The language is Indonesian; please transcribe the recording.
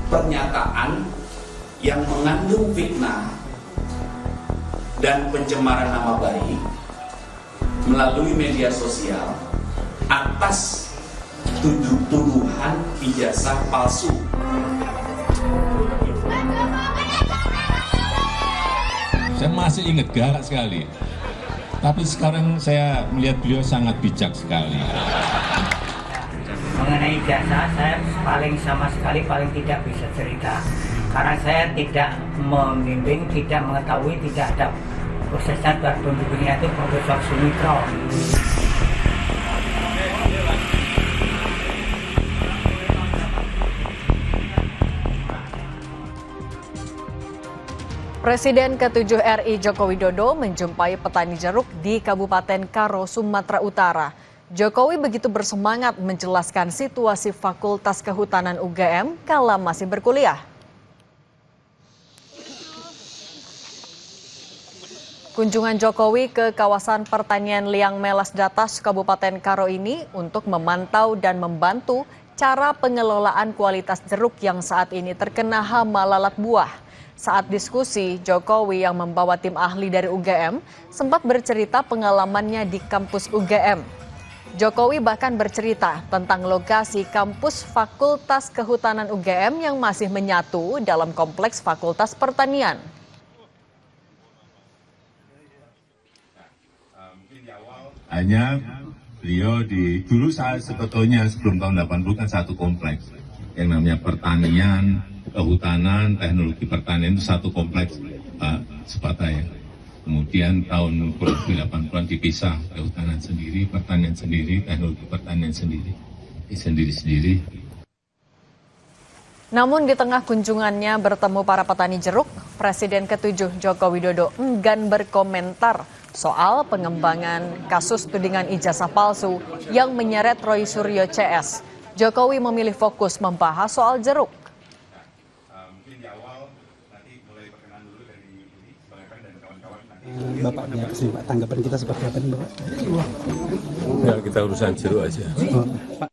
pernyataan yang mengandung fitnah dan pencemaran nama baik melalui media sosial atas tuduhan ijazah palsu. Saya masih ingat galak sekali, tapi sekarang saya melihat beliau sangat bijak sekali. Mengenai ijazah, saya sama sekali tidak bisa cerita, karena saya tidak membimbing, tidak mengetahui, tidak ada prosesnya. Pembimbingnya itu Profesor Sumitro. Presiden ke-7 RI Joko Widodo menjumpai petani jeruk di Kabupaten Karo, Sumatera Utara. Jokowi begitu bersemangat menjelaskan situasi Fakultas Kehutanan UGM kala masih berkuliah. Kunjungan Jokowi ke kawasan pertanian Liang Melas Datas, Kabupaten Karo ini untuk memantau dan membantu cara pengelolaan kualitas jeruk yang saat ini terkena hama lalat buah. Saat diskusi, Jokowi yang membawa tim ahli dari UGM sempat bercerita pengalamannya di kampus UGM. Jokowi bahkan bercerita tentang lokasi kampus Fakultas Kehutanan UGM yang masih menyatu dalam kompleks Fakultas Pertanian. Hanya beliau dulu saya sebetulnya sebelum tahun 80 kan satu kompleks yang namanya pertanian, kehutanan, teknologi pertanian itu satu kompleks, Pak Sepataya. Kemudian tahun 80-an dipisah, kehutanan sendiri, pertanian sendiri, teknologi pertanian sendiri, sendiri-sendiri. Namun di tengah kunjungannya bertemu para petani jeruk, Presiden ke-7 Joko Widodo enggan berkomentar soal pengembangan kasus tudingan ijazah palsu yang menyeret Roy Suryo CS. Jokowi memilih fokus membahas soal jeruk. Bapaknya tanggapan kita seperti apa nih, Bapak? Ya, kita urusan jeruk aja. Pak,